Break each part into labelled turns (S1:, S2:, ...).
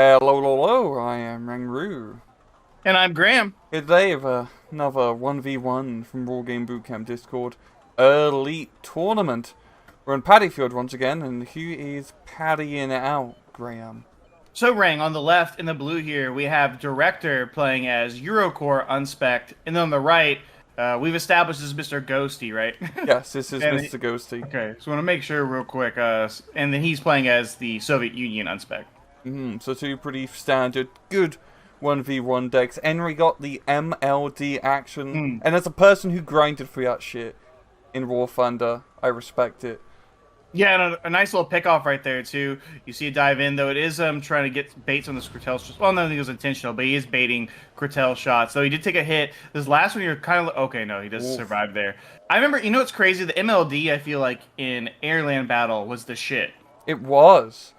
S1: Hello, hello, I am Rangru.
S2: And I'm Graham.
S1: Today we have another 1v1 from Wargame Bootcamp Discord. Elite Tournament. We're in Paddyfield once again, and who is paddying out, Graham?
S2: So, Rang, on the left in the blue here, we have Direktor playing as Eurocore Unspect. And then on the right, we've established this is MrGhosty, right?
S1: Yes, this is
S2: And
S1: MrGhosty.
S2: okay, so I want to make sure real quick. And then he's playing as the Soviet Union Unspect.
S1: So two pretty standard, good 1v1 decks. Henry got the MLD action, and as a person who grinded for that shit in War Thunder, I respect it.
S2: Yeah, and a nice little pick-off right there, too. You see it dive in, though it is trying to get baits on the Skrtel shots. Well, no, I think it was intentional, but he is baiting Skrtel shots. Though he did take a hit. This last one, you're kind of... Okay, no, he does survive there. I remember, you know what's crazy? The MLD, I feel like, in Airland Battle was the shit.
S1: It was.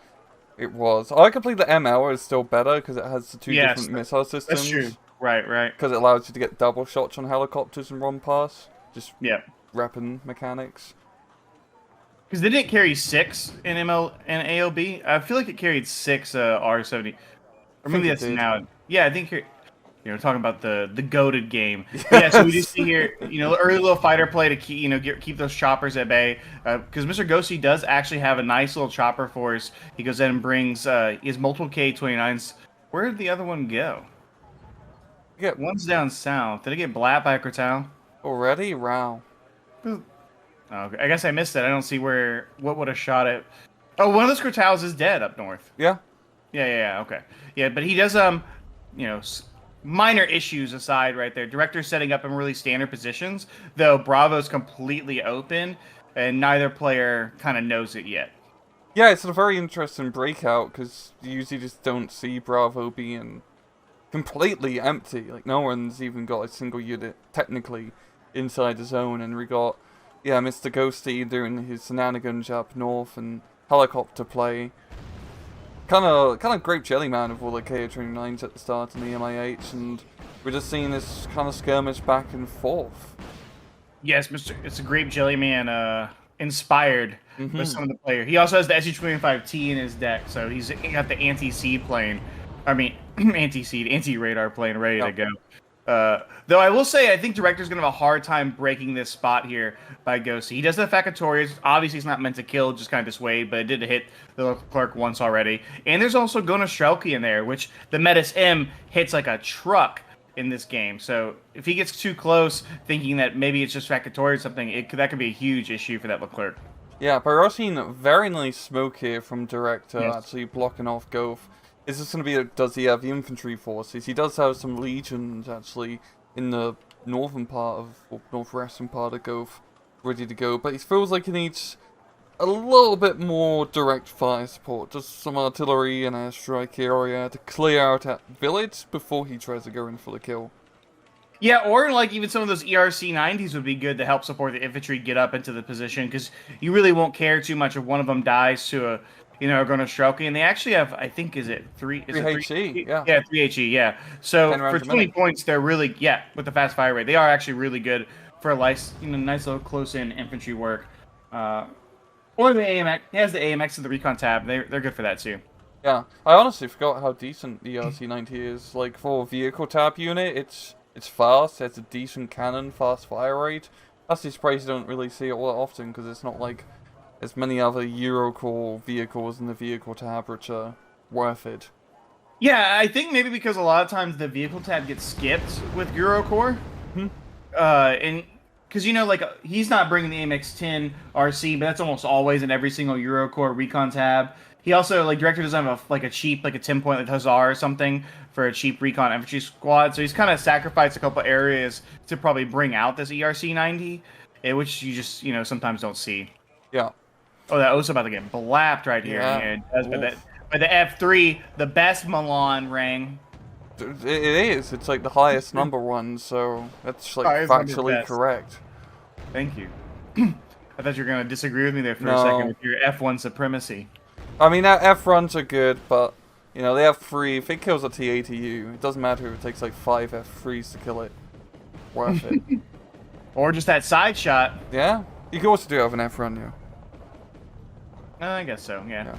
S1: It was. I could believe the ML is still better because it has the two different missile systems.
S2: That's true. Right, right.
S1: Because it allows you to get double shots on helicopters and run past. Just
S2: yeah,
S1: weapon mechanics.
S2: Because they didn't carry 6 in ML and AOB. I feel like it carried 6 R70. Or maybe that's now. Yeah, I think you're talking about the goated game.
S1: Yes.
S2: Yeah, so we just see here, early little fighter play to keep those choppers at bay. Because MrGhosty does actually have a nice little chopper force. He goes in and brings his multiple K-29s. Where did the other one go?
S1: Yeah,
S2: one's down south. Did it get blapped by a Kratal?
S1: Already? Wow.
S2: Okay. I guess I missed it. I don't see what would have shot it. Oh, one of those Kratals is dead up north.
S1: Yeah.
S2: Yeah. Okay. Yeah, but he does minor issues aside right there. Direktor's setting up in really standard positions, though Bravo's completely open, and neither player kind of knows it yet.
S1: Yeah, it's a very interesting breakout, because you usually just don't see Bravo being completely empty. Like, no one's even got a single unit, technically, inside the zone, and we got, yeah, MrGhosty doing his shenanigans up north, and helicopter play. Kind of Grape Jelly Man of all the KO-29s at the start in the MIH, and we're just seeing this kind of skirmish back and forth.
S2: Yes, it's a Grape Jelly Man inspired with some of the player. He also has the SU-25T in his deck, so he got the anti-seed plane. I mean, anti-seed, anti-radar plane ready to go. Though I will say, I think Direktor's going to have a hard time breaking this spot here by Ghosty. He does have Facatories. Obviously, it's not meant to kill, just kind of dissuade, but it did hit the clerk once already. And there's also Gona Strelky in there, which the Metis M hits like a truck in this game. So if he gets too close, thinking that maybe it's just Facatory or something, that could be a huge issue for that Leclerc.
S1: Yeah, but we're also seeing very nice smoke here from Direktor,
S2: yes.
S1: Actually blocking off Goth. Is this going to be, does he have the infantry forces? He does have some legions, actually, in the northern part of, or northwestern part of Goth, ready to go. But he feels like he needs a little bit more direct fire support. Just some artillery and airstrike area to clear out that village before he tries to go in for the kill.
S2: Yeah, or like even some of those ERC-90s would be good to help support the infantry get up into the position, because you really won't care too much if one of them dies to a... are going to Strelky, and they actually have, I think, is it 3
S1: HE, yeah.
S2: Yeah, 3 HE, yeah. So for 20 points, they're really, with the fast fire rate, they are actually really good for nice little close-in infantry work. Or the AMX, he has the AMX and the recon tab, they're good for that too.
S1: Yeah, I honestly forgot how decent the ERC-90 is. Like, for a vehicle tab unit, it's fast, it's a decent cannon, fast fire rate. That's the surprise you don't really see it all that often, because it's not like as many other Eurocore vehicles in the vehicle tab which are worth it.
S2: Yeah, I think maybe because a lot of times the vehicle tab gets skipped with Eurocore. And because, he's not bringing the AMX-10 RC, but that's almost always in every single Eurocore recon tab. He also, Direktor doesn't have a cheap, a 10-point like Hussar or something for a cheap recon infantry squad, so he's kind of sacrificed a couple areas to probably bring out this ERC-90, which you just, sometimes don't see.
S1: Yeah.
S2: Oh, that was about to get blapped right here. Yeah, by the F3, the best Milan rang.
S1: It is. It's like the highest number one, so that's factually correct.
S2: Thank you. I thought you were going to disagree with me there for a second with your F1 supremacy.
S1: I mean, F-runs are good, but, the F3, if it kills a T-ATU, it doesn't matter if it takes 5 F3s to kill it. Worth it.
S2: Or just that side shot.
S1: Yeah? You can also do have an F-run, yeah.
S2: I guess so, yeah.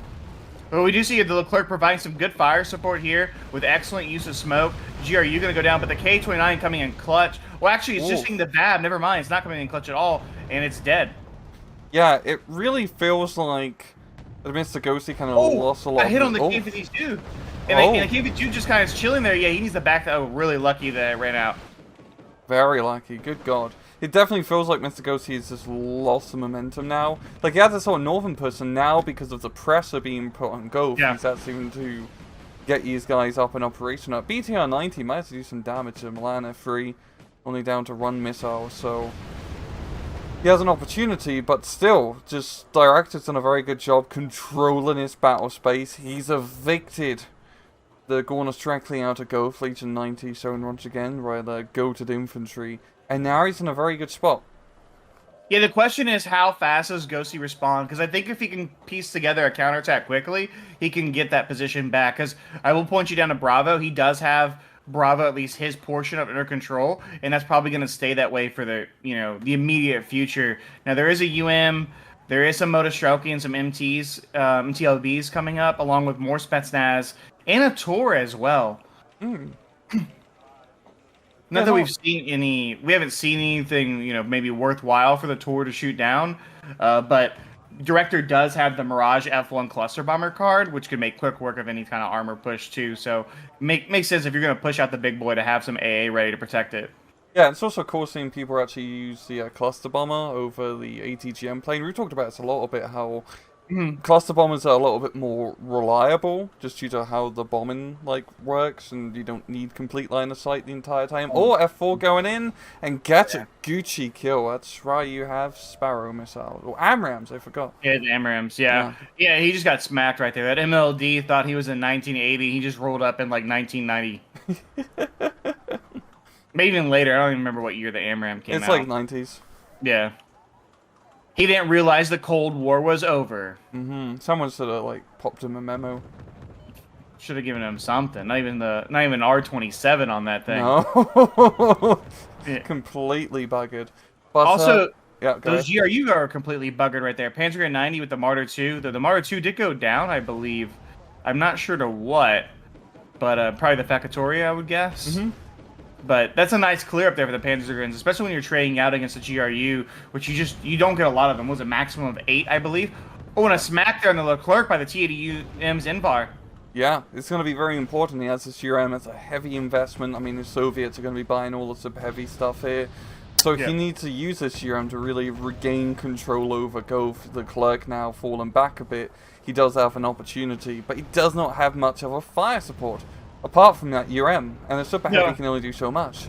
S2: But we do see the Leclerc providing some good fire support here with excellent use of smoke. GRU going to go down, but the K-29 coming in clutch. Well, actually, it's just hitting the VAB. Never mind. It's not coming in clutch at all, and it's dead.
S1: Yeah, it really feels like MrGhosty kind of lost a lot.
S2: I hit on the K-52. And the K-52 just kind of is chilling there. Yeah, he needs to back that. Oh, really lucky that it ran out.
S1: Very lucky. Good God. It definitely feels like MrGhosty has just lost some momentum now. Like, he had this sort of northern push, and now because of the pressure being put on Golf, he's actually to get these guys up and operational. BTR 90 might have to do some damage to Milan F3, only down to run missiles, so he has an opportunity, but still, just Direktor's done a very good job controlling his battle space. He's evicted the Gorners directly out of Golf, Legion 90, showing once again, rather goated infantry. And now he's in a very good spot.
S2: Yeah, the question is how fast does Ghosty respond? Because I think if he can piece together a counterattack quickly, he can get that position back. Because I will point you down to Bravo. He does have Bravo, at least his portion of under control, and that's probably going to stay that way for the the immediate future. Now there is a UM, there is some Motostrelki and some MTs, MTLBs coming up, along with more Spetsnaz and a Tor as well. Not that we've seen we haven't seen anything, maybe worthwhile for the Tor to shoot down. But Direktor does have the Mirage F1 cluster bomber card, which could make quick work of any kind of armor push too. So makes sense if you're going to push out the big boy to have some AA ready to protect it.
S1: Yeah, it's also cool seeing people actually use the cluster bomber over the ATGM plane. We talked about this a little bit, how cluster bombers are a little bit more reliable, just due to how the bombing works, and you don't need complete line of sight the entire time. Or F4 going in and get a Gucci kill. That's right, you have Sparrow missiles or AMRAAMs. I forgot. Yeah,
S2: the AMRAAMs. Yeah, he just got smacked right there. That MLD thought he was in 1980. He just rolled up in like 1990. Maybe even later. I don't even remember what year the AMRAAM came out.
S1: It's like 90s.
S2: Yeah. He didn't realize the Cold War was over.
S1: Someone should have popped him a memo.
S2: Should have given him something. Not even R27 on that thing.
S1: No. Completely buggered. But,
S2: also,
S1: yeah,
S2: those GRU are completely buggered right there. Panzer 90 with the Martyr 2. The Martyr 2 did go down, I believe. I'm not sure to what, but probably the Facatoria, I would guess. But that's a nice clear up there for the Panzergrins, especially when you're trading out against the GRU, which you don't get a lot of them. What was a maximum of 8, I believe? Oh, and a smack there on the Leclerc by the T-80M's Invar.
S1: Yeah, it's going to be very important. He has this UM as a heavy investment. I mean, the Soviets are going to be buying all the sub-heavy stuff here. So he needs to use this UM to really regain control over Golf. The Leclerc now fallen back a bit. He does have an opportunity, but he does not have much of a fire support. Apart from that UM, and the Super Heavy can only do so much.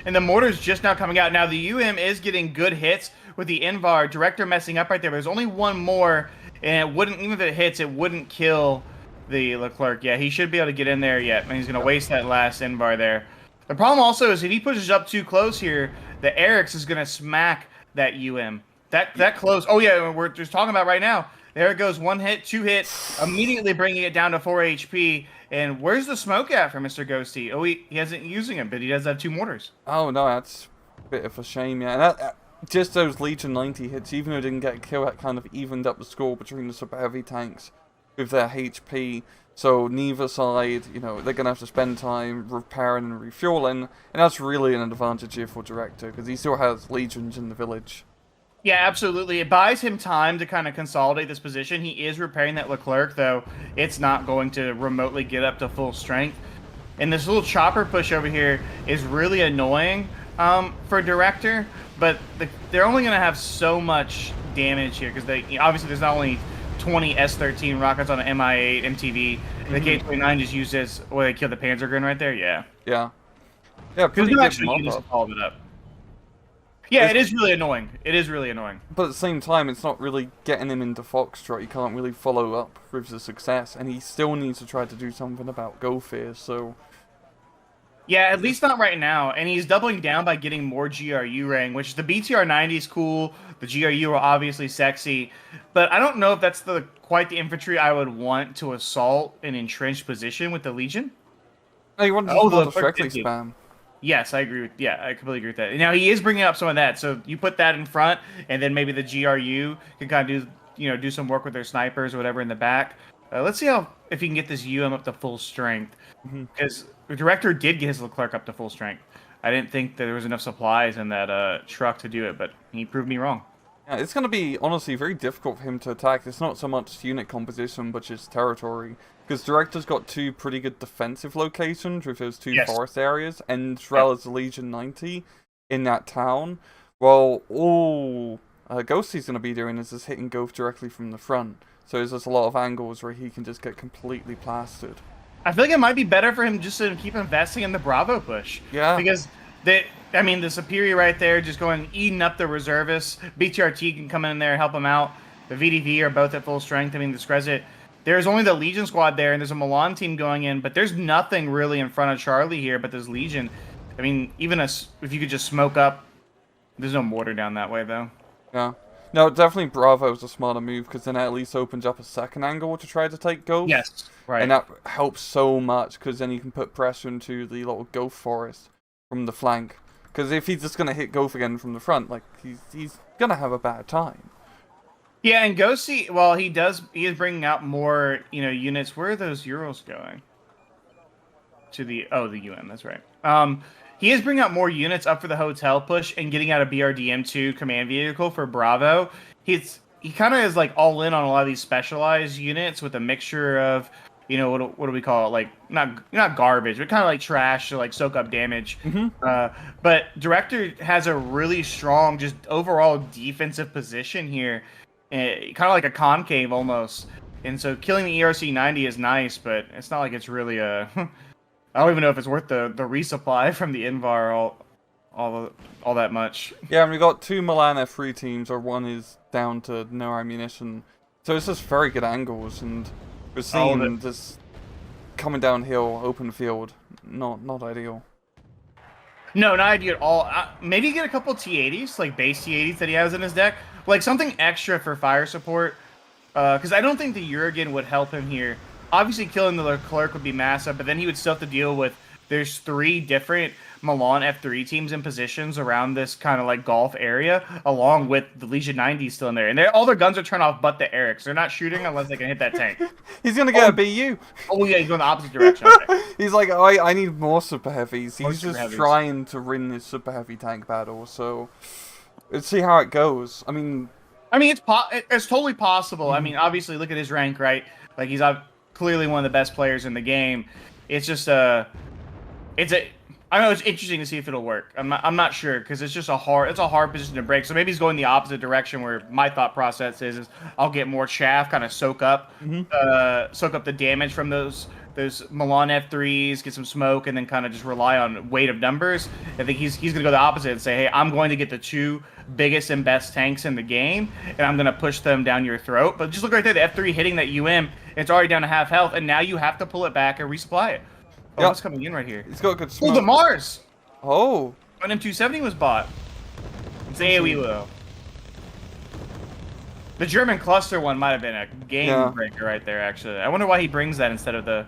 S2: And the mortar's just now coming out. Now the UM is getting good hits with the Invar. Direktor messing up right there. There's only one more, and it wouldn't, even if it hits, it wouldn't kill the Leclerc. Yeah, he should be able to get in there yet, and he's going to waste that last Invar there. The problem also is if he pushes up too close here, the Eric's is going to smack that UM. That close. Oh yeah, we're just talking about right now. There it goes, 1 hit, 2 hit, immediately bringing it down to 4 HP. And where's the smoke at for MrGhosty? Oh, he hasn't using them, but he does have 2 mortars.
S1: Oh no, that's a bit of a shame, yeah. And just those Legion 90 hits, even though it didn't get a kill, that kind of evened up the score between the Super Heavy tanks with their HP. So neither side, they're going to have to spend time repairing and refueling. And that's really an advantage here for Direktor, because he still has Legions in the village.
S2: Yeah, absolutely. It buys him time to kind of consolidate this position. He is repairing that Leclerc, though it's not going to remotely get up to full strength. And this little chopper push over here is really annoying for Direktor, but they're only going to have so much damage here because obviously there's not only 20 S-13 rockets on an Mi-8 MTV. The K-29 just used as, they killed the Panzergrin right there? Yeah.
S1: Yeah. Yeah, pretty good mob-up.
S2: All of it up. Yeah, it is really annoying. It is really annoying.
S1: But at the same time, it's not really getting him into Foxtrot. He can't really follow up with the success, and he still needs to try to do something about Golf here, so...
S2: Yeah, at least not right now. And he's doubling down by getting more GRU ring, which the BTR-90 is cool. The GRU are obviously sexy. But I don't know if that's quite the infantry I would want to assault an entrenched position with the Legion.
S1: No, you want to directly spam.
S2: Yes, I agree with. Yeah, I completely agree with that. Now he is bringing up some of that, so you put that in front, and then maybe the GRU can kind of do some work with their snipers or whatever in the back. Let's see if he can get this up to full strength. Because the Direktor did get his Leclerc up to full strength. I didn't think that there was enough supplies in that truck to do it, but he proved me wrong.
S1: Yeah, it's going to be, honestly, very difficult for him to attack. It's not so much unit composition, but just territory. Because Direktor's got 2 pretty good defensive locations with those 2 forest areas, and as well as the Legion 90 in that town. Well, all Ghosty's going to be doing is just hitting Goth directly from the front. So there's just a lot of angles where he can just get completely plastered.
S2: I feel like it might be better for him just to keep investing in the Bravo push.
S1: Yeah.
S2: Because, the Superior right there just going eating up the reservists. BTRT can come in there and help him out. The VDV are both at full strength. I mean, the Screzit. There's only the Legion squad there, and there's a Milan team going in, but there's nothing really in front of Charlie here but this Legion. I mean, even if you could just smoke up, there's no mortar down that way, though.
S1: Yeah. No, definitely Bravo's a smarter move, because then it at least opens up a second angle to try to take Goth.
S2: Yes, right.
S1: And that helps so much, because then you can put pressure into the little Goth forest from the flank. Because if he's just going to hit Goth again from the front, like, he's going to have a bad time.
S2: Yeah, and Ghosty, well, he is bringing out more, units. Where are those Euros going? To the UN, that's right. He is bringing out more units up for the hotel push and getting out a BRDM2 command vehicle for Bravo. He kind of is like all in on a lot of these specialized units with a mixture of, what do we call it? Like not garbage, but kind of like trash to like soak up damage. But Direktor has a really strong, just overall defensive position here, kind of like a concave almost. And so killing the ERC 90 is nice, but it's not like it's really a. I don't even know if it's worth the resupply from the Invar all that much.
S1: Yeah, and we got 2 Milan F3 teams, or one is down to no ammunition. So it's just very good angles, and we're seeing this coming downhill, open field. Not ideal.
S2: No, not ideal at all. Maybe get a couple T80s, like base T80s that he has in his deck. Like something extra for fire support. Because I don't think the Jurgen would help him here. Obviously, killing the Leclerc would be massive, but then he would still have to deal with, there's 3 different Milan F3 teams in positions around this kind of like Gulf area, along with the Legion 90 still in there. And all their guns are turned off but the Erics. They're not shooting unless they can hit that tank.
S1: He's going to get a BU.
S2: Oh, yeah, he's going the opposite direction. Okay.
S1: He's like, I need more super heavies. He's just
S2: heavies.
S1: trying to win this super heavy tank battle, so let's see how it goes. I mean,
S2: it's totally possible. I mean, obviously, look at his rank, right? Like, he's clearly one of the best players in the game. It's just I know it's interesting to see if it'll work. I'm not sure, because it's a hard position to break. So maybe he's going the opposite direction, where my thought process is I'll get more chaff, kind of soak up the damage from those Milan F3s, get some smoke, and then kind of just rely on weight of numbers. I think he's gonna go the opposite and say, hey, I'm going to get the 2 biggest and best tanks in the game, and I'm gonna push them down your throat. But just look right there, the F3 hitting that it's already down to half health, and now you have to pull it back and resupply it. Oh, what's coming in right here?
S1: He's got good smoke.
S2: Oh, the Mars!
S1: Oh.
S2: An M270 was bought. It's AoE will. The German cluster one might have been a game breaker right there, actually. I wonder why he brings that instead of the...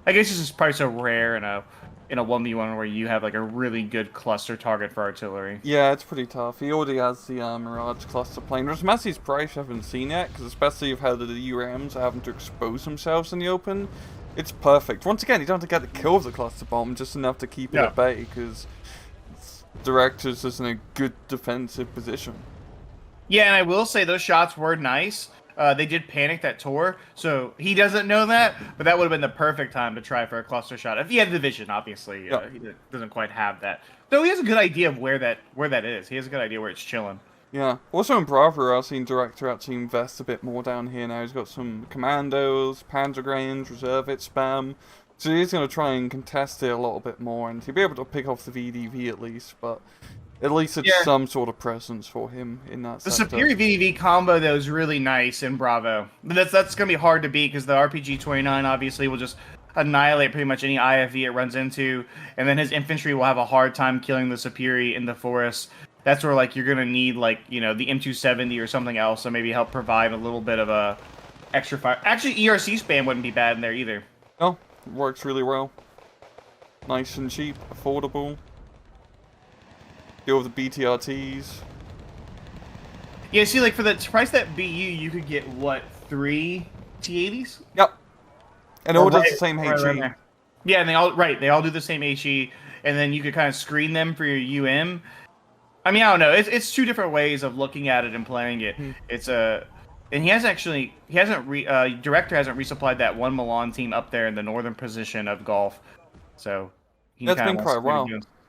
S2: I guess it's just probably so rare in a 1v1 where you have like a really good cluster target for artillery.
S1: Yeah, it's pretty tough. He already has the Mirage cluster plane. There's Messi's price I haven't seen yet, because especially if how the URMs are having to expose themselves in the open. It's perfect. Once again, you don't have to get the kill of the cluster bomb, just enough to keep it at bay, because Direktor's just in a good defensive position.
S2: Yeah, and I will say those shots were nice. They did panic that Tor, so he doesn't know that, but that would have been the perfect time to try for a cluster shot. If he had the vision, obviously, he doesn't quite have that. Though he has a good idea of where that is. He has a good idea where it's chilling.
S1: Yeah. Also in Bravo, I've seen Direktor actually invest a bit more down here now. He's got some commandos, Panzergrenadiers, reservist spam. So he's going to try and contest it a little bit more, and he'll be able to pick off the VDV at least, but at least it's some sort of presence for him in that sector.
S2: The Superior VDV combo, though, is really nice in Bravo. That's going to be hard to beat, because the RPG-29 obviously will just annihilate pretty much any IFV it runs into, and then his infantry will have a hard time killing the Superior in the forest. That's where, like, you're going to need, like, the M270 or something else to maybe help provide a little bit of a extra fire. Actually, ERC spam wouldn't be bad in there either.
S1: Oh, works really well. Nice and cheap, affordable. Deal with the BTRTs.
S2: Yeah, see, like, for the price that BU, you could get, what, 3 T80s?
S1: Yep. And it all does the same HE.
S2: Right. Yeah, and they all do the same HE, and then you could kind of screen them for your UM. I mean, I don't know. It's two different ways of looking at it and playing it. It's a, and Direktor hasn't resupplied that one Milan team up there in the northern position of golf, so
S1: that's been quite a while.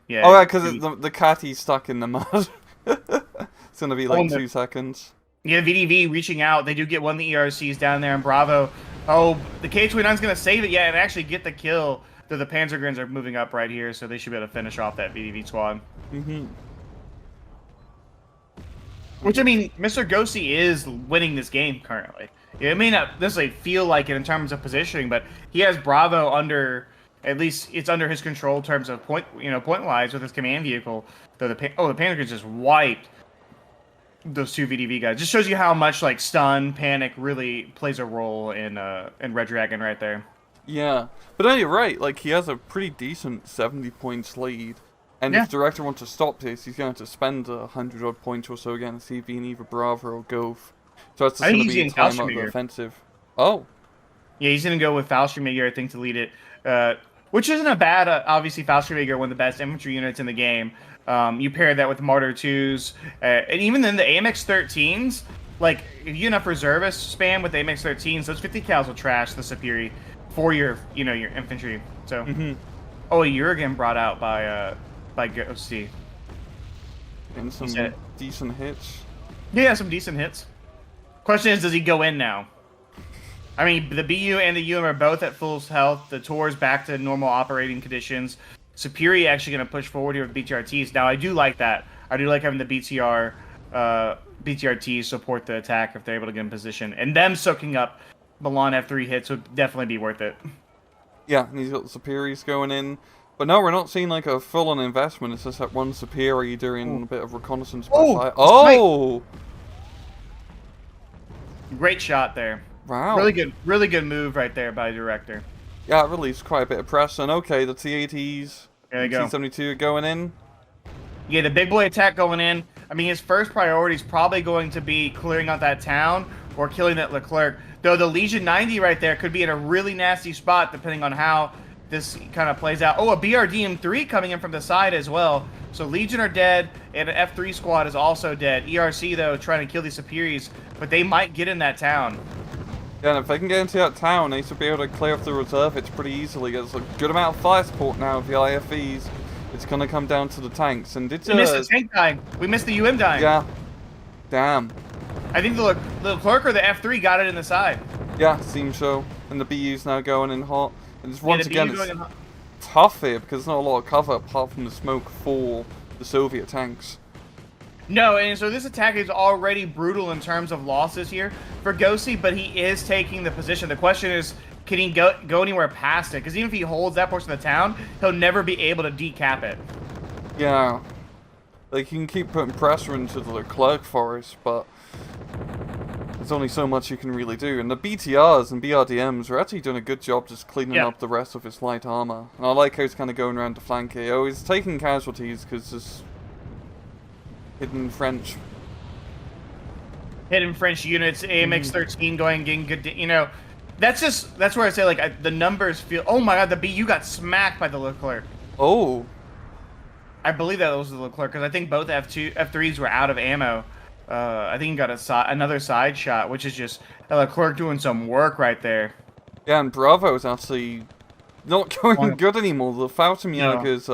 S2: Yeah.
S1: Oh yeah, because the catty's stuck in the mud. It's gonna be like 2 seconds.
S2: Yeah, VDV reaching out. They do get one of the ERCs down there, and Bravo. Oh, the K29's gonna save it, and actually get the kill. Though the Panzergrins are moving up right here, so they should be able to finish off that VDV squad. Which, I mean, MrGhosty is winning this game currently. It may not necessarily feel like it in terms of positioning, but he has Bravo under, at least it's under his control in terms of point-wise with his command vehicle. Though the Panzergrins just wiped those two VDV guys. Just shows you how much like stun, panic really plays a role in Red Dragon right there.
S1: Yeah, but no, you're right. Like he has a pretty decent 70 points lead, and if Direktor wants to stop this, he's going to spend 100 odd points or so again to see if he can either Bravo or Gove. So that's going to be a time of the offensive. Oh,
S2: yeah, he's going to go with Faustschmiger, I think, to lead it. Which isn't a bad. Obviously, Faustschmiger, one of the best infantry units in the game. You pair that with Martyr 2s, and even then the AMX 13s, like, if you get enough reservists spam with the AMX 13s, those 50 cals will trash the Superi for your infantry. So, oh, you're again brought out by Ghosty.
S1: And some decent hits.
S2: Yeah, some decent hits. Question is, does he go in now? I mean, the BU and the UM are both at full health. The Tor's back to normal operating conditions. Superi actually going to push forward here with BTRTs. Now, I do like that. I do like having the BTRTs support the attack if they're able to get in position. And them soaking up Milan F3 hits would definitely be worth it.
S1: Yeah, and he's got the Superis going in. But no, we're not seeing like a full-on investment. It's just that one Superi doing a bit of reconnaissance. Oh!
S2: Great shot there.
S1: Wow.
S2: Really good move right there by Direktor.
S1: Yeah, it released quite a bit of press. And okay, the T-80s,
S2: there you go.
S1: T-72 are going in.
S2: Yeah, the big boy attack going in. I mean, his first priority is probably going to be clearing out that town or killing that Leclerc. Though the Legion 90 right there could be in a really nasty spot depending on how this kind of plays out. Oh, a BRDM3 coming in from the side as well. So Legion are dead, and an F3 squad is also dead. ERC, though, trying to kill these Superis, but they might get in that town.
S1: Yeah, and if they can get into that town, they should be able to clear off the reserve hits pretty easily. There's a good amount of fire support now with the IFEs. It's going to come down to the tanks. And
S2: we missed the tank dying. We missed the UM dying.
S1: Yeah. Damn.
S2: I think the Leclerc or the F3 got it in the side.
S1: Yeah, seems so. And the BU's now going in hot. And just once again, it's tough here because there's not a lot of cover apart from the smoke for the Soviet tanks.
S2: No, and so this attack is already brutal in terms of losses here for Ghosty, but he is taking the position. The question is, can he go anywhere past it? Because even if he holds that portion of the town, he'll never be able to decap it.
S1: Yeah. Like, you can keep putting pressure into the Leclerc forest, but there's only so much you can really do. And the BTRs and BRDMs are actually doing a good job just cleaning up the rest of his light armor. And I like how he's kind of going around the flank here. Oh, he's taking casualties because there's hidden French
S2: units, AMX 13 going, getting good, that's where I say, like, the numbers feel, oh my god, the BU got smacked by the Leclerc.
S1: Oh.
S2: I believe that was the Leclerc, because I think both F3s were out of ammo. I think he got another side shot, which is just Leclerc doing some work right there.
S1: Yeah, and Bravo is actually not going good anymore. The Faustschmiger is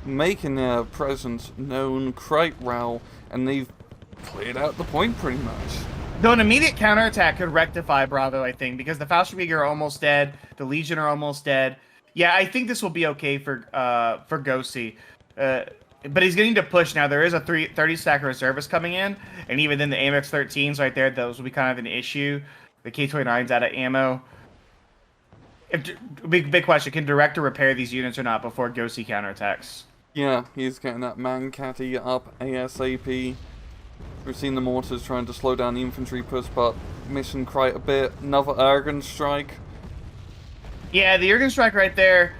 S1: making their presence known quite well, and they've cleared out the point pretty much.
S2: Though an immediate counterattack could rectify Bravo, I think, because the Faustschmiger are almost dead, the Legion are almost dead. Yeah, I think this will be okay for Ghosty. But he's getting to push now. There is a 30 stack reservist coming in, and even then the AMX 13s right there, those will be kind of an issue. The K29's out of ammo. Big question, can Direktor repair these units or not before Ghosty counterattacks?
S1: Yeah, he's getting that man-catty up ASAP. We've seen the mortars trying to slow down the infantry push, but missing quite a bit. Another Ergen strike.
S2: Yeah, the Ergen strike right there.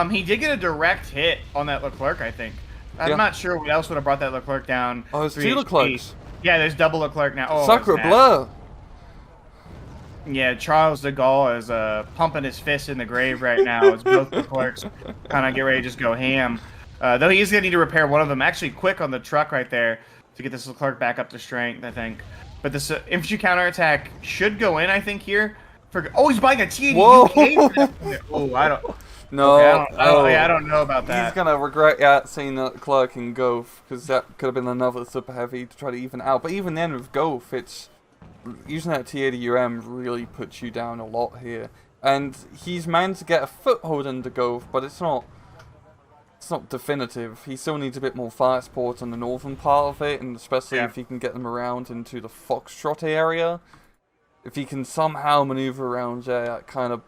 S2: He did get a direct hit on that Leclerc, I think. I'm not sure what else would have brought that Leclerc down.
S1: Oh, there's two Leclercs.
S2: Yeah, there's double Leclerc now. Oh,
S1: Sacre bleu!
S2: Yeah, Charles de Gaulle is pumping his fist in the grave right now as both the clerks kind of get ready to just go ham. Though he is going to need to repair one of them actually quick on the truck right there to get this clerk back up to strength, I think. But this infantry counterattack should go in, I think, here. Oh, he's buying a T80
S1: Whoa!
S2: UK. Oh, I don't.
S1: No,
S2: Okay, I don't know about that.
S1: He's gonna regret seeing that clerk in Gulf, because that could have been another super heavy to try to even out. But even then with Gulf, it's using that T80 really puts you down a lot here. And he's managed to get a foothold into Gulf, but it's not definitive. He still needs a bit more fire support on the northern part of it, and especially if he can get them around into the Foxtrot area. If he can somehow maneuver around there, that kind of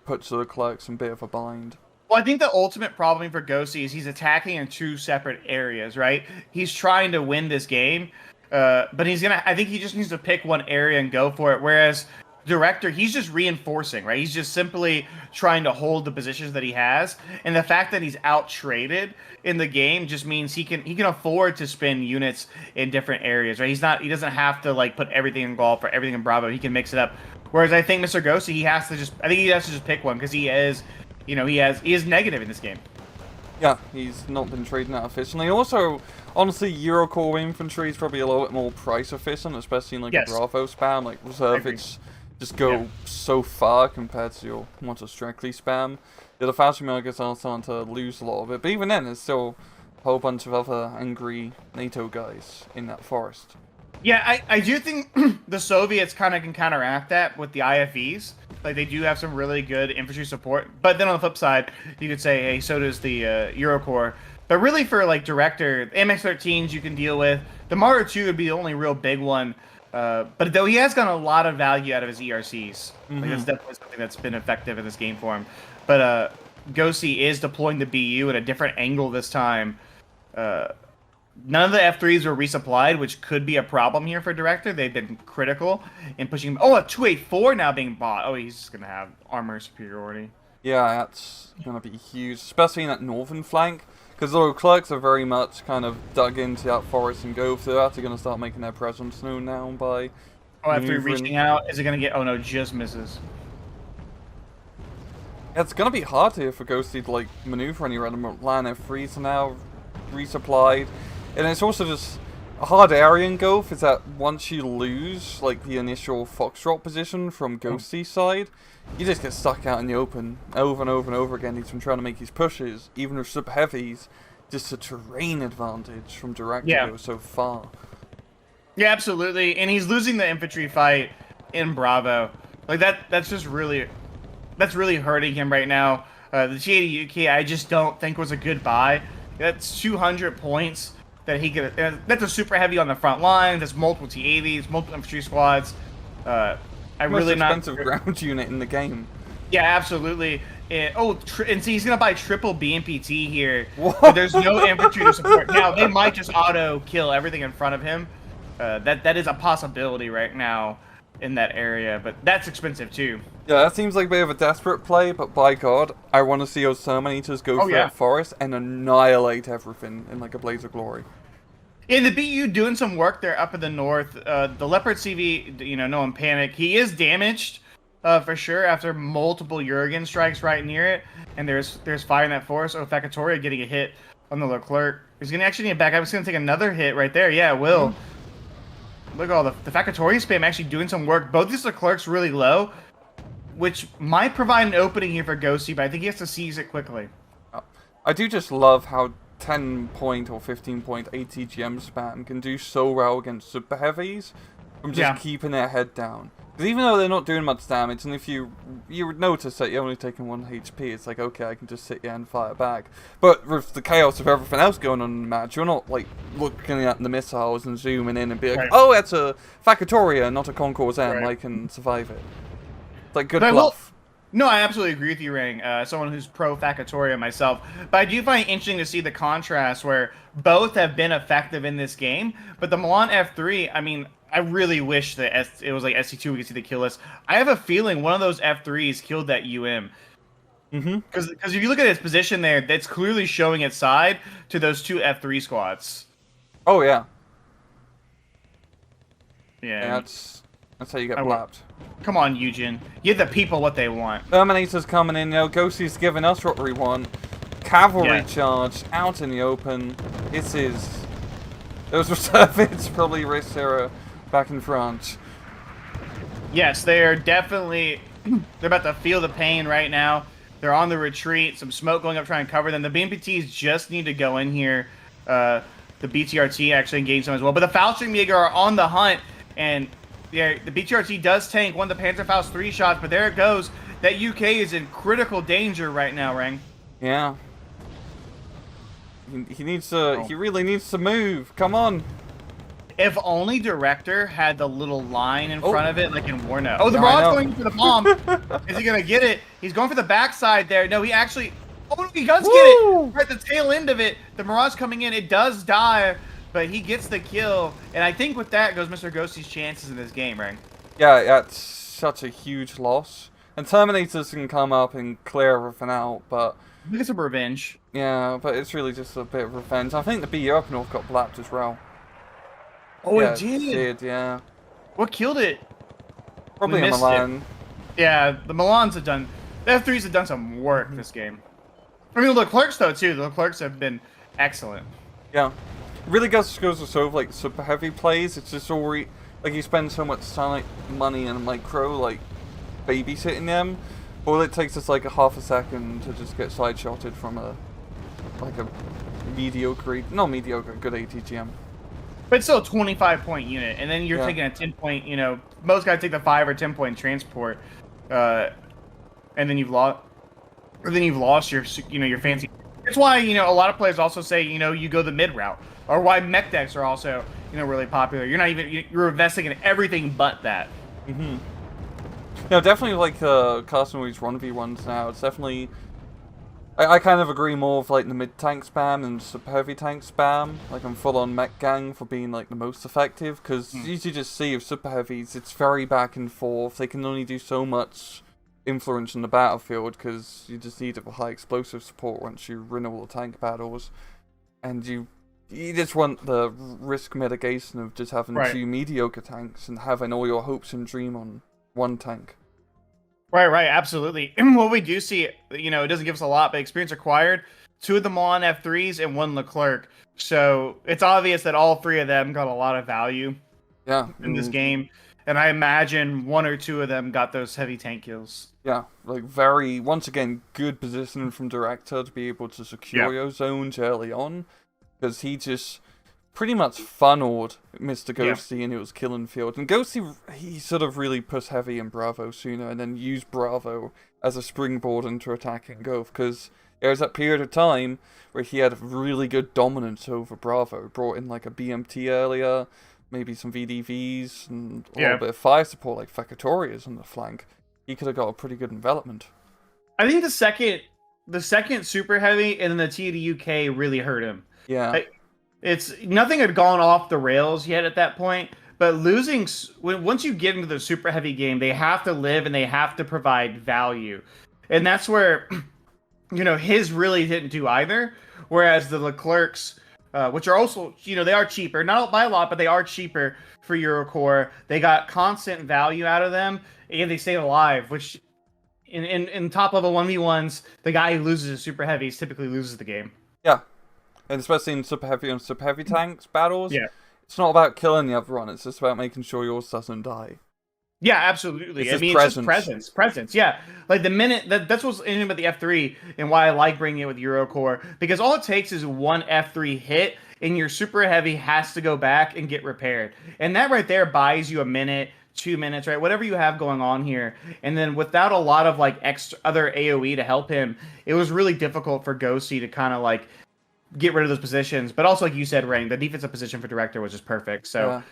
S1: puts the clerks in a bit of a bind.
S2: Well, I think the ultimate problem for Ghosty is he's attacking in two separate areas, right? He's trying to win this game, but I think he just needs to pick one area and go for it. Whereas Direktor, he's just reinforcing, right? He's just simply trying to hold the positions that he has. And the fact that he's out-traded in the game just means he can afford to spend units in different areas, right? He doesn't have to like put everything in Golf or everything in Bravo. He can mix it up. Whereas I think MrGhosty, he has to just pick one because he is negative in this game.
S1: Yeah, he's not been trading that efficiently. Also, honestly, Eurocorps infantry is probably a little bit more price efficient, especially in like a Bravo spam. Like reservists just go so far compared to your more strictly spam. The Fashion Milkers are starting to lose a lot of it, but even then, there's still a whole bunch of other angry NATO guys in that forest.
S2: Yeah, I do think the Soviets kind of can counteract that with the IFEs. Like, they do have some really good infantry support. But then on the flip side, you could say, hey, so does the Eurocorps. But really for, like, Direktor, MX-13s you can deal with. The Martyr 2 would be the only real big one. But though he has gotten a lot of value out of his ERCs. Like, that's definitely something that's been effective in this game for him. But Ghosty is deploying the BU at a different angle this time. None of the F3s were resupplied, which could be a problem here for Direktor. They've been critical in pushing... Oh, a 284 now being bought. Oh, he's just going to have armor superiority.
S1: Yeah, that's going to be huge, especially in that northern flank. Because the clerks are very much kind of dug into that forest and go, so they're actually going to start making their presence known now by...
S2: Oh, F3 reaching out. Is it going to get... Oh, no, just misses.
S1: Yeah, it's going to be hard here for Ghosty to, like, maneuver anywhere. The land F3s are now resupplied. And it's also just a hard area in Gulf is that once you lose like the initial Foxtrot position from Ghosty's side, you just get stuck out in the open over and over and over again. He's been trying to make his pushes, even with super heavies, just a terrain advantage from Direktor goes so far.
S2: Yeah, absolutely. And he's losing the infantry fight in Bravo. Like that's really hurting him right now. The T80 UK I just don't think was a good buy. That's 200 points. That he could. That's a super heavy on the front lines. That's multiple T80s, multiple infantry squads.
S1: Most expensive ground unit in the game.
S2: Yeah, absolutely. And see, he's gonna buy triple BMPT here. But there's no infantry to support. Now they might just auto kill everything in front of him. That is a possibility right now in that area, but that's expensive too.
S1: Yeah, that seems like a bit of a desperate play, but by God, I want to see those Terminators go through that forest and annihilate everything in like a blaze of glory.
S2: In the BU doing some work there up in the north. The Leopard CV, no one panic. He is damaged for sure after multiple Jurgen strikes right near it, and there's fire in that forest. Oh, Facatoria getting a hit on the Leclerc. He's gonna actually get back up. He's gonna take another hit right there. Yeah, it will. Look at all the Facatoria spam actually doing some work. Both these Leclercs really low, which might provide an opening here for Ghosty, but I think he has to seize it quickly.
S1: I do just love how 10 point or 15 point ATGM spam can do so well against super heavies from just keeping their head down. Because even though they're not doing much damage, and if you would notice that you're only taking 1 HP, it's like, okay, I can just sit here and fire back. But with the chaos of everything else going on in the match, you're not like looking at the missiles and zooming in and be like, oh, that's a Facatoria, not a Concourse M, I can survive it. It's like good bluff.
S2: No, I absolutely agree with you, Rang. Someone who's pro Facatoria myself. But I do find it interesting to see the contrast where both have been effective in this game. But the Milan F3, I mean, I really wish that it was like SC2 we could see the kill list. I have a feeling one of those F3s killed that UM. Because if you look at its position there, that's clearly showing its side to those 2 F3 squads.
S1: Oh, yeah.
S2: Yeah.
S1: That's how you get blapped.
S2: Come on, Eugen. Give the people what they want.
S1: Terminator's coming in, Ghosty's giving us what we want. Cavalry charge out in the open. This is... Those reservists probably risk Sarah back in France.
S2: Yes, they are definitely... They're about to feel the pain right now. They're on the retreat. Some smoke going up trying to cover them. The BMPTs just need to go in here. The BTRT actually engaged them as well. But the Fallschirmjäger are on the hunt. And yeah, the BTRT does tank one of the Panzerfaust 3 shots. But there it goes. That UK is in critical danger right now, Rang.
S1: Yeah. He needs to... He really needs to move. Come on.
S2: If only Direktor had the little line in front of it, like in Warno. Oh, the Maraud's going for the bomb. Is he going to get it? He's going for the backside there. No, he actually... Oh, he does get it! Right at the tail end of it. The Maraud's coming in. It does die, but he gets the kill. And I think with that goes MrGhosty's chances in this game, right?
S1: Yeah, that's such a huge loss. And Terminators can come up and clear everything out, but...
S2: I think it's some revenge.
S1: Yeah, but it's really just a bit of revenge. I think the BU up north got blapped as well.
S2: Oh,
S1: yeah,
S2: it did?
S1: Yeah.
S2: What killed it?
S1: Probably a Milan.
S2: Yeah, the Milans have done... The F3s have done some work this game. I mean, the Leclercs, though, too. The Leclercs have been excellent.
S1: Yeah. It really goes to sort of, like, super heavy plays. It's just already... Like, you spend so much time, money and micro, like, babysitting them. All it takes is, like, a half a second to just get side-shotted from a... Like, a mediocre... Not mediocre, good ATGM.
S2: But it's still a 25-point unit, and then you're taking a 10-point, you know, most guys take the 5 or 10-point transport, and then you've lost your, you know, your fancy. That's why, you know, a lot of players also say, you know, you go the mid route, or why mech decks are also, you know, really popular. You're not even, you're investing in everything but that.
S1: Mm-hmm. No, definitely like casting all these 1v1s now. It's definitely. I kind of agree more with like the mid tank spam and super heavy tank spam. Like I'm full on mech gang for being like the most effective because you usually just see with super heavies it's very back and forth. They can only do so much influence in the battlefield because you just need a high explosive support once you win all the tank battles, and you just want the risk mitigation of just having two mediocre tanks and having all your hopes and dream on one tank.
S2: Right, absolutely. And what we do see, you know, it doesn't give us a lot, but experience acquired, 2 of the Milan F3s and 1 Leclerc. So it's obvious that all 3 of them got a lot of value in this game. And I imagine 1 or 2 of them got those heavy tank kills.
S1: Yeah, like once again, good positioning from Direktor to be able to secure your zones early on. Because he just pretty much funneled MrGhosty into his killing field. And Ghosty, he sort of really pushed heavy in Bravo sooner and then used Bravo as a springboard into attacking Ghost. Because there was that period of time where he had really good dominance over Bravo. Brought in like a BMT earlier, maybe some VDVs, and a little bit of fire support like Facatorias on the flank. He could have got a pretty good envelopment.
S2: I think the second super heavy and then the T to UK really hurt him.
S1: Yeah.
S2: It's nothing had gone off the rails yet at that point, but losing once you get into the super heavy game, they have to live and they have to provide value, and that's where, you know, his really didn't do either. Whereas the Leclercs, which are also, you know, they are cheaper, not by a lot, but they are cheaper for Eurocore. They got constant value out of them, and they stayed alive. Which in top level 1v1s, the guy who loses his super heavies typically loses the game.
S1: Yeah. And especially in super heavy and super heavy tanks battles, it's not about killing the other one. It's just about making sure yours doesn't die.
S2: Yeah, absolutely.
S1: It's
S2: just presence. Yeah, like the minute that's what's interesting about the F3 and why I like bringing it with Eurocore, because all it takes is one F3 hit, and your super heavy has to go back and get repaired, and that right there buys you a minute, 2 minutes, right? Whatever you have going on here, and then without a lot of like extra other AOE to help him, it was really difficult for Ghosty to kind of like get rid of those positions. But also, like you said, Rain, the defensive position for Direktor was just perfect. So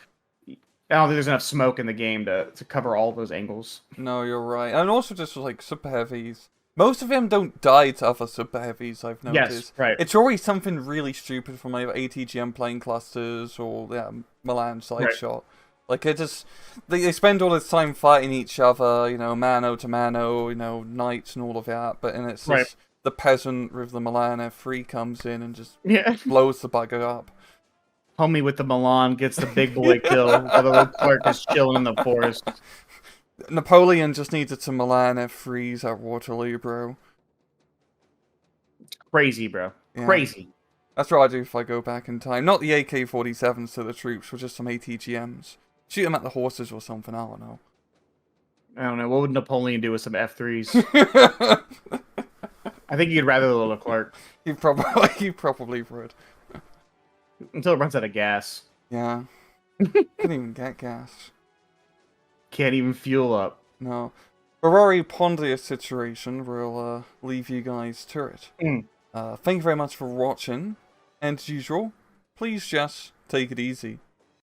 S2: I don't think there's enough smoke in the game to cover all of those angles.
S1: No, you're right. And also just like super heavies. Most of them don't die to other super heavies, I've noticed.
S2: Yes, right.
S1: It's always something really stupid from either ATGM playing clusters or Milan side shot. Like, it just... They spend all this time fighting each other, you know, mano to mano, you know, knights and all of that. But and it's just... The peasant with the Milan F3 comes in and just blows the bugger up.
S2: Homie with the Milan gets the big boy kill, while the Leclerc is chilling in the forest.
S1: Napoleon just needed to Milan F3s at Waterloo, bro.
S2: Crazy, bro.
S1: Yeah.
S2: Crazy.
S1: That's what I do if I go back in time. Not the AK-47s to the troops, but just some ATGMs. Shoot them at the horses or something, I don't know.
S2: I don't know. What would Napoleon do with some F3s? I think he'd rather the Leclerc.
S1: He probably would.
S2: Until it runs out of gas.
S1: Yeah. Couldn't even get gas.
S2: Can't even fuel up.
S1: No. Ferrari ponder situation will leave you guys to it. Thank you very much for watching. And as usual, please just take it easy.